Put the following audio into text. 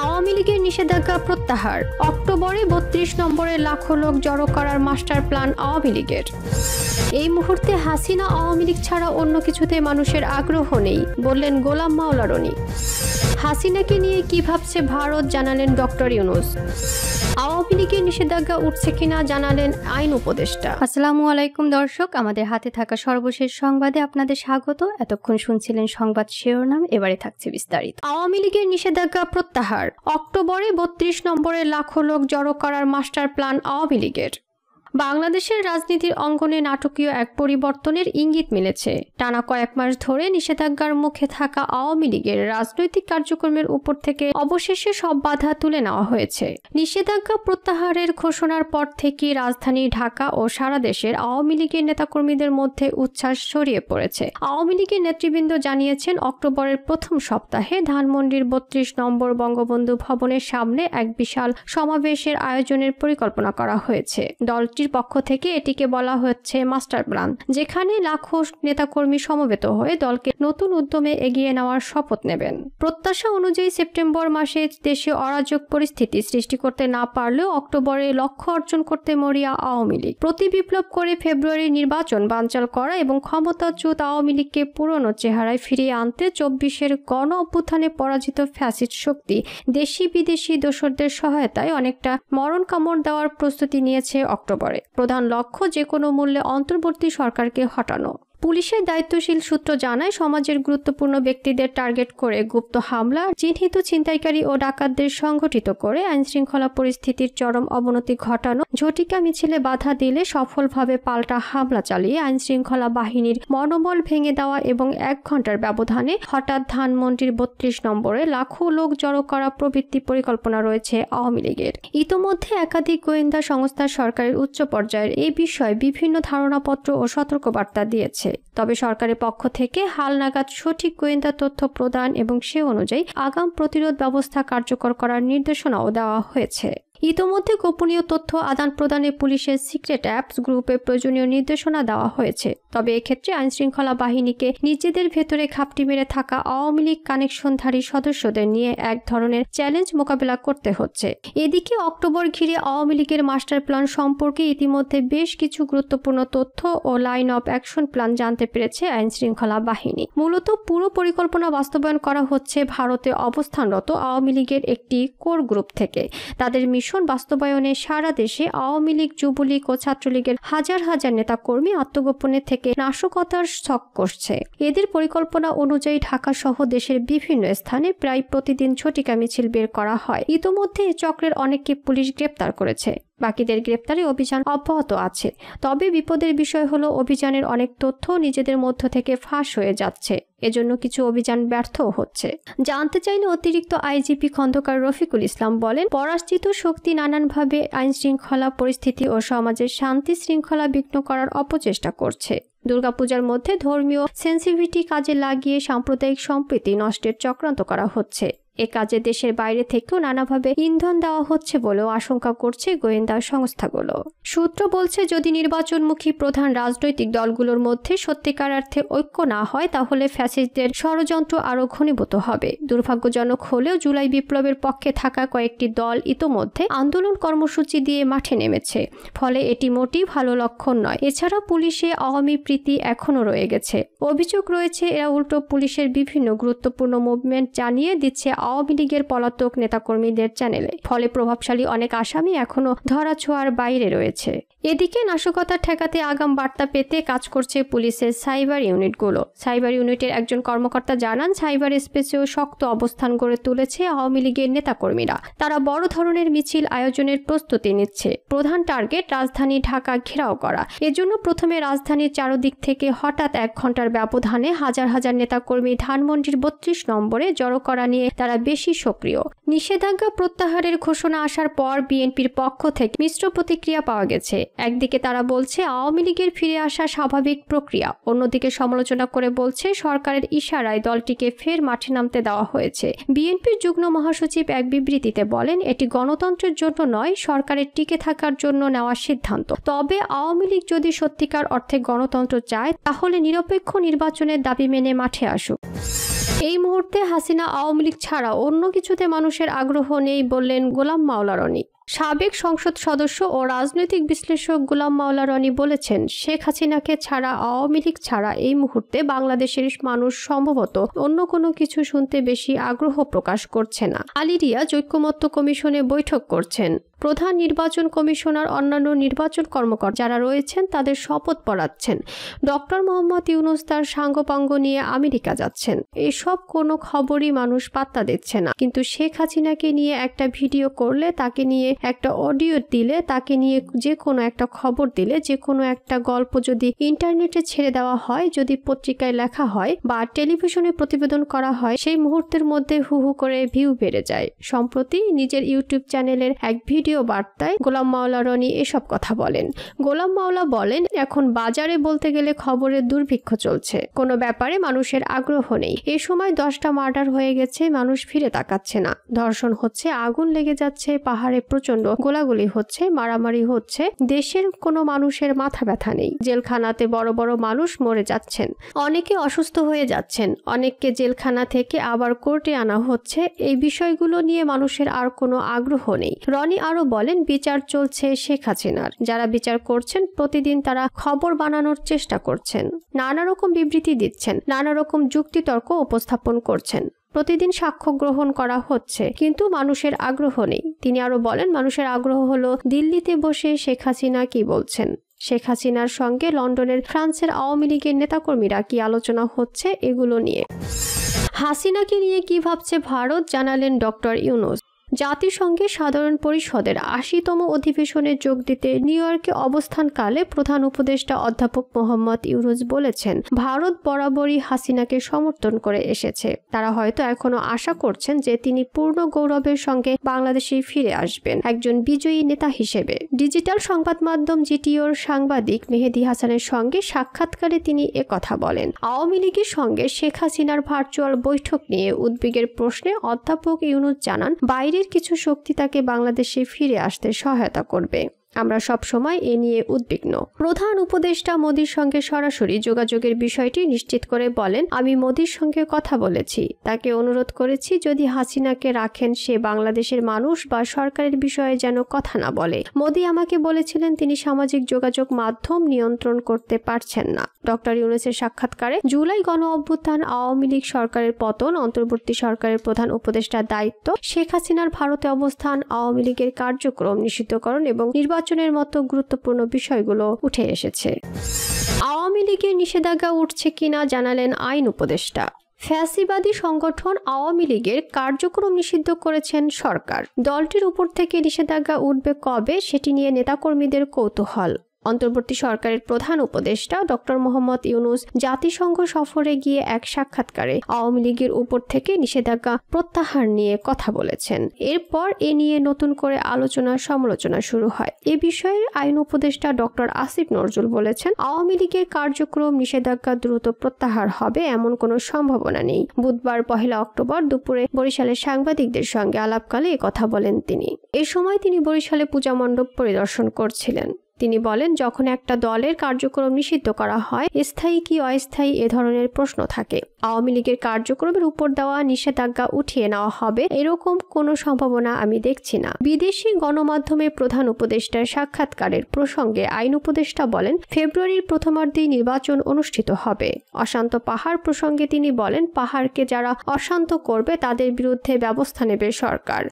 আওয়ামী লীগের নিষেধাজ্ঞা প্রত্যাহার, অক্টোবরে ৩২ নম্বরে লাখো লোক জড়ো করার মাস্টার প্ল্যান আওয়ামী লীগের। এই মুহূর্তে হাসিনা আওয়ামী লীগ ছাড়া অন্য কিছুতে মানুষের আগ্রহ নেই, বললেন গোলাম মাওলা রনি। হাসিনাকে নিয়ে কি ভাবছে ভারত, জানালেন ডক্টর ইউনূস। আওয়ামী লীগের নিষেধাজ্ঞা উঠছে কিনা জানালেন আইন উপদেষ্টা। আসসালামু আলাইকুম দর্শক, আমাদের হাতে থাকা সর্বশেষ সংবাদে আপনাদের স্বাগত। এতক্ষণ শুনছিলেন সংবাদ শিরোনাম, এবারে থাকছে বিস্তারিত। আওয়ামী লীগের নিষেধাজ্ঞা প্রত্যাহার, অক্টোবরে ৩২ নম্বরে লাখো লোক জড়ো করার মাস্টার প্ল্যান আওয়ামী লীগের। বাংলাদেশের রাজনীতির অঙ্গনে নাটকীয় এক পরিবর্তনের ইঙ্গিত মিলেছে। টানা কয়েক মাস ধরে নিষেধাজ্ঞার মুখে থাকা আওয়ামী লীগের রাজনৈতিক কার্যক্রমের উপর থেকে অবশেষে সব বাধা তুলে নেওয়া হয়েছে। নিষেধাজ্ঞা প্রত্যাহারের ঘোষণার পর থেকে রাজধানী ঢাকা ও সারা দেশের আওয়ামী লীগের নেতাকর্মীদের মধ্যে উচ্ছ্বাস ছড়িয়ে পড়েছে। আওয়ামী লীগের নেতৃবৃন্দ জানিয়েছেন, অক্টোবরের প্রথম সপ্তাহে ধানমন্ডির ৩২ নম্বর বঙ্গবন্ধু ভবনের সামনে এক বিশাল সমাবেশের আয়োজনের পরিকল্পনা করা হয়েছে। দলটির পক্ষ থেকে এটিকে বলা হচ্ছে মাস্টার প্ল্যান, যেখানে লাখো নেতাকর্মী সমবেত হয়ে দলকে নতুন উদ্যমে এগিয়ে নেওয়ার শপথ নেবেন। প্রত্যাশা অনুযায়ী সেপ্টেম্বর মাসে দেশে অরাজক পরিস্থিতি সৃষ্টি করতে না পারলেও অক্টোবরে লক্ষ্য অর্জন করতে মরিয়া আওয়ামী লীগ। প্রতি বিপ্লব করে ফেব্রুয়ারির নির্বাচন বানচাল করা এবং ক্ষমতাচ্যুত আওয়ামী লীগকে পুরনো চেহারায় ফিরিয়ে আনতে ২৪-এর গণ অভ্যুত্থানে পরাজিত ফ্যাসিস্ট শক্তি দেশি বিদেশি দোসরদের সহায়তায় অনেকটা মরণ কামড় দেওয়ার প্রস্তুতি নিয়েছে অক্টোবর। প্রধান লক্ষ্য যে কোনো মূল্যে অন্তর্বর্তী সরকারকে হটানো। পুলিশের দায়িত্বশীল সূত্র জানায়, সমাজের গুরুত্বপূর্ণ ব্যক্তিদের টার্গেট করে গুপ্ত হামলা, চিহ্নিত ছিনতাইকারী ও ডাকাতদের সংগঠিত করে আইনশৃঙ্খলা পরিস্থিতির চরম অবনতি ঘটানো, ঝটিকা মিছিলে বাধা দিলে সফলভাবে পাল্টা হামলা চালিয়ে আইনশৃঙ্খলা বাহিনীর মনোবল ভেঙে দেওয়া এবং ১ ঘন্টার ব্যবধানে হঠাৎ ধানমন্ডির ৩২ নম্বরে লাখো লোক জড়ো করা প্রভৃতি পরিকল্পনা রয়েছে আওয়ামী লীগের। ইতোমধ্যে একাধিক গোয়েন্দা সংস্থা সরকারের উচ্চ পর্যায়ের এই বিষয়ে বিভিন্ন ধারণাপত্র ও সতর্কবার্তা দিয়েছে। তবে সরকারের পক্ষ থেকে হালনাগাদ সঠিক গোয়েন্দা তথ্য প্রদান এবং সে অনুযায়ী আগাম প্রতিরোধ ব্যবস্থা কার্যকর করার নির্দেশনাও দেওয়া হয়েছে। ইতোমধ্যে গোপনীয় তথ্য আদান প্রদানে পুলিশের সিক্রেট অ্যাপস গ্রুপে প্রয়োজনীয় নির্দেশনা দেওয়া হয়েছে। তবে এক্ষেত্রে আইনশৃঙ্খলা বাহিনীকে নিজেদের ভেতরে ঘাপটি মেরে থাকা আওয়ামী লীগ কানেকশনধারী সদস্যদের নিয়ে এক ধরনের চ্যালেঞ্জ মোকাবেলা করতে হচ্ছে। এদিকে অক্টোবর ঘিরে আওয়ামী লীগের মাস্টার প্ল্যান সম্পর্কে ইতিমধ্যে বেশ কিছু গুরুত্বপূর্ণ তথ্য ও লাইন অফ অ্যাকশন প্ল্যান জানতে পেরেছে আইনশৃঙ্খলা বাহিনী। মূলত পুরো পরিকল্পনা বাস্তবায়ন করা হচ্ছে ভারতে অবস্থানরত আওয়ামী লীগের একটি কোর গ্রুপ থেকে। তাদের মিশন বাস্তবায়নে সারা দেশে আওয়ামী লীগ, যুবলীগ ও ছাত্রলীগের হাজার হাজার নেতাকর্মী আত্মগোপনের থেকে নাশকতার ছক কষছে। এদের পরিকল্পনা অনুযায়ী ঢাকা সহ দেশের বিভিন্ন স্থানে প্রায় প্রতিদিন ঝটিকা মিছিল বের করা হয়। ইতোমধ্যে এ চক্রের অনেককে পুলিশ গ্রেপ্তার করেছে। বাকিদের গ্রেপ্তারে অভিযান অব্যাহত আছে। তবে বিপদের বিষয় হলো, অভিযানের অনেক তথ্য নিজেদের মধ্য থেকে ফাঁস হয়ে যাচ্ছে। এজন্য কিছু অভিযান ব্যর্থও হচ্ছে। জানতে চাইলে অতিরিক্ত আইজিপি খন্দকার রফিকুল ইসলাম বলেন, পরাজিত শক্তি নানানভাবে আইন শৃঙ্খলা পরিস্থিতি ও সমাজের শান্তি শৃঙ্খলা বিঘ্ন করার অপচেষ্টা করছে। দুর্গাপূজার মধ্যে ধর্মীয় সেন্সিটিভিটি কাজে লাগিয়ে সাম্প্রদায়িক সম্প্রীতি নষ্টের চক্রান্ত করা হচ্ছে। এ কাজে দেশের বাইরে থেকেও নানাভাবে ইন্ধন দেওয়া হচ্ছে বলেও আশঙ্কা করছে গোয়েন্দা সংস্থাগুলো। সূত্র বলছে, যদি নির্বাচনমুখী প্রধান রাজনৈতিক দলগুলোর মধ্যে সত্যিকার অর্থে ঐক্য না হয়, তাহলে ফ্যাসিস্টদের ষড়যন্ত্র আরও ঘনীভূত হবে। দুর্ভাগ্যজনক হলেও জুলাই বিপ্লবের পক্ষে থাকা কয়েকটি দল ইতোমধ্যে আন্দোলন কর্মসূচি দিয়ে মাঠে নেমেছে। ফলে এটি মোটেই ভালো লক্ষণ নয়। এছাড়া পুলিশে আওয়ামী প্রীতি এখনও রয়ে গেছে। অভিযোগ রয়েছে, এরা উল্টো পুলিশের বিভিন্ন গুরুত্বপূর্ণ মুভমেন্ট জানিয়ে দিচ্ছে আওয়ামী লীগের পলাতক নেতাকর্মীদের চ্যানেলে। ফলে প্রভাবশালী অনেক আসামি এখনো ধরাছোঁয়ার বাইরে রয়েছে। এদিকে নাশকতা ঠেকাতে আগাম বার্তা পেতে কাজ করছে পুলিশের সাইবার ইউনিটগুলো। সাইবার ইউনিটের একজন কর্মকর্তা জানান, সাইবার স্পেসেও শক্ত অবস্থান গড়ে তুলেছে আওয়ামী লীগের নেতাকর্মীরা। তারা বড় ধরনের মিছিল আয়োজনের প্রস্তুতি নিচ্ছে। প্রধান টার্গেট রাজধানী ঢাকা ঘেরাও করা। এজন্য প্রথমে রাজধানীর চারদিক থেকে হঠাৎ ১ ঘন্টার ব্যবধানে হাজার হাজার নেতাকর্মী ধানমন্ডির ৩২ নম্বরে জড়ো করা নিয়ে তারা বেশি সক্রিয়। নিষেধাজ্ঞা প্রত্যাহারের ঘোষণা আসার পর বিএনপির পক্ষ থেকে মিশ্র প্রতিক্রিয়া পাওয়া গেছে। একদিকে তারা বলছে আওয়ামী লীগের ফিরে আসা স্বাভাবিক প্রক্রিয়া, অন্যদিকে সমালোচনা করে বলছে সরকারের ইশারায় দলটিকে ফের মাঠে নামতে দেওয়া হয়েছে। বিএনপির যুগ্ম মহাসচিব এক বিবৃতিতে বলেন, এটি গণতন্ত্রের জন্য নয়, সরকারের টিকে থাকার জন্য নেওয়া সিদ্ধান্ত। তবে আওয়ামী লীগ যদি সত্যিকার অর্থে গণতন্ত্র চায়, তাহলে নিরপেক্ষ নির্বাচনের দাবি মেনে মাঠে আসুক। এই মুহূর্তে হাসিনা আওয়ামী লীগ ছাড়া অন্য কিছুতে মানুষের আগ্রহ নেই বললেন গোলাম মাওলা রনি। সাবেক সংসদ সদস্য ও রাজনৈতিক বিশ্লেষক গোলাম মাওলা রনি বলেছেন, শেখ হাসিনাকে ছাড়া আওয়ামী লীগ ছাড়া এই মুহূর্তে বাংলাদেশের মানুষ সম্ভবত অন্য কোনো কিছু শুনতে বেশি আগ্রহ প্রকাশ করছে না। আলী রিয়াজ ঐক্যমত্য কমিশনে বৈঠক করছেন। প্রধান নির্বাচন কমিশনার অন্যান্য নির্বাচন কর্মকর্তা যারা রয়েছেন তাদের শপথ পড়াচ্ছেন। ডক্টর মোহাম্মদ ইউনূস তার সাঙ্গপাঙ্গ নিয়ে আমেরিকা যাচ্ছেন। এসব কোনো খবরই মানুষ পাত্তা দিচ্ছে না। কিন্তু শেখ হাসিনাকে নিয়ে একটা ভিডিও করলে, তাকে নিয়ে একটা অডিও দিলে, তাকে নিয়ে যে কোনো একটা খবর দিলে, যে কোনো একটা গল্প যদি ইন্টারনেটে ছেড়ে দেওয়া হয়, যদি পত্রিকায় লেখা হয় বা টেলিভিশনে প্রতিবেদন করা হয়, সেই মুহূর্তের মধ্যে হু হু করে ভিউ বেড়ে যায়। সম্প্রতি নিজের ইউটিউব চ্যানেলের এক ভিডিও বার্তায় গোলাম মাওলা রনি এসব কথা বলেন। গোলাম মাওলা বলেন, এখন বাজারে বলতে গেলে খবরের দুর্ভিক্ষ চলছে, কোনো ব্যাপারে মানুষের আগ্রহ নেই। এ সময় 10টা মার্ডার হয়ে গেছে, মানুষ ফিরে তাকাচ্ছে না। ধর্ষণ হচ্ছে, আগুন লেগে যাচ্ছে, পাহাড়ে প্রচন্ড গোলাগুলি হচ্ছে, মারামারি হচ্ছে, দেশের কোনো মানুষের মাথা ব্যথা নেই। জেলখানাতে বড় বড় মানুষ মরে যাচ্ছেন, অনেকে অসুস্থ হয়ে যাচ্ছেন, অনেককে জেলখানা থেকে আবার কোর্টে আনা হচ্ছে। এই বিষয়গুলো নিয়ে মানুষের আর কোনো আগ্রহ নেই। রনি আরো বলেন, বিচার চলছে শেখ হাসিনার। যারা বিচার করছেন প্রতিদিন তারা খবর বানানোর চেষ্টা করছেন, নানা রকম বিবৃতি দিচ্ছেন, নানা রকম যুক্তিতর্ক উপস্থাপন করছেন, প্রতিদিন সাক্ষ্য গ্রহণ করা হচ্ছে, কিন্তু মানুষের আগ্রহ নেই। তিনি আরো বলেন, মানুষের আগ্রহ হলো দিল্লিতে বসে শেখ হাসিনা কি বলছেন, শেখ হাসিনার সঙ্গে লন্ডনের ফ্রান্সের আওয়ামী লীগের নেতাকর্মীরা কি আলোচনা হচ্ছে, এগুলো নিয়ে। হাসিনাকে নিয়ে কি ভাবছে ভারত জানালেন ডক্টর ইউনূস। জাতিসংঘের সাধারণ পরিষদের 80তম অধিবেশনে যোগ দিতে নিউ ইয়র্কে অবস্থানকালে প্রধান উপদেষ্টা অধ্যাপক মোহাম্মদ ইউনূস বলেছেন, ভারত বরাবরই হাসিনাকে সমর্থন করে এসেছে। তারা হয়তো এখনো আশা করছেন যে তিনি পূর্ণ গৌরবের সঙ্গে বাংলাদেশে ফিরে আসবেন একজন বিজয়ী নেতা হিসেবে। ডিজিটাল সংবাদ মাধ্যম জিটিওর সাংবাদিক মেহেদী হাসানের সঙ্গে সাক্ষাৎকারে তিনি একথা বলেন। আওয়ামী লীগের সঙ্গে শেখ হাসিনার ভার্চুয়াল বৈঠক নিয়ে উদ্বেগের প্রশ্নে অধ্যাপক ইউনূস জানান, বাইরে কিছু শক্তি তাকে বাংলাদেশে ফিরে আসতে সহায়তা করবে। আমরা সব সময় এ নিয়ে উদ্বিগ্ন। প্রধান উপদেষ্টা মোদির সঙ্গে সরাসরি যোগাযোগের বিষয়টি নিশ্চিত করে বলেন, আমি মোদির সঙ্গে কথা বলেছি, তাকে অনুরোধ করেছি যদি হাসিনাকে রাখেন সে বাংলাদেশের মানুষ বা সরকারের বিষয়ে যেন কথা না বলে। মোদি আমাকে বলেছিলেন তিনি সামাজিক যোগাযোগ মাধ্যম নিয়ন্ত্রণ করতে পারছেন না। ডক্টর ইউনূসের সাক্ষাৎকারে জুলাই গণ অভ্যুত্থান, আওয়ামী লীগ সরকারের পতন, অন্তর্বর্তী সরকারের প্রধান উপদেষ্টার দায়িত্ব, শেখ হাসিনার ভারতে অবস্থান, আওয়ামী লীগের কার্যক্রম নিষিদ্ধকরণ এবং নির্বাচনের মতো গুরুত্বপূর্ণ বিষয়গুলো উঠে এসেছে। আওয়ামী লীগের নিষেধাজ্ঞা উঠছে কিনা জানালেন আইন উপদেষ্টা। ফ্যাসিবাদী সংগঠন আওয়ামী লীগের কার্যক্রম নিষিদ্ধ করেছেন সরকার। দলটির উপর থেকে নিষেধাজ্ঞা উঠবে কবে সেটি নিয়ে নেতাকর্মীদের কৌতূহল। অন্তর্বর্তী সরকারের প্রধান উপদেষ্টা ডক্টর মোহাম্মদ ইউনূস জাতিসংঘ সফরে গিয়ে এক সাক্ষাৎকারে আওয়ামী লীগের উপর থেকে নিষেধাজ্ঞা প্রত্যাহার নিয়ে কথা বলেছেন। এরপর এ নিয়ে নতুন করে আলোচনা সমালোচনা শুরু হয়। এ বিষয়ে আইন উপদেষ্টা ডক্টর আসিফ নজরুল বলেছেন, আওয়ামী লীগের কার্যক্রম নিষেধাজ্ঞা দ্রুত প্রত্যাহার হবে এমন কোনো সম্ভাবনা নেই। বুধবার 1 অক্টোবর দুপুরে বরিশালের সাংবাদিকদের সঙ্গে আলাপকালে একথা বলেন তিনি। এ সময় তিনি বরিশালে পূজা মণ্ডপ পরিদর্শন করছিলেন। তিনি বলেন, যখন একটা দলের কার্যক্রম নিষিদ্ধ করা হয়, স্থায়ী কি অস্থায়ী এ ধরনের প্রশ্ন থাকে। আওয়ামী লীগের কার্যক্রমের উপর দেওয়া নিষেধাজ্ঞা উঠিয়ে নেওয়া হবে এরকম কোনো সম্ভাবনা আমি দেখছি না। বিদেশি গণমাধ্যমে প্রধান উপদেষ্টার সাক্ষাৎকারের প্রসঙ্গে আইন উপদেষ্টা বলেন, ফেব্রুয়ারির প্রথমার্ধেই নির্বাচন অনুষ্ঠিত হবে। অশান্ত পাহাড় প্রসঙ্গে তিনি বলেন, পাহাড়কে যারা অশান্ত করবে তাদের বিরুদ্ধে ব্যবস্থা নেবে সরকার।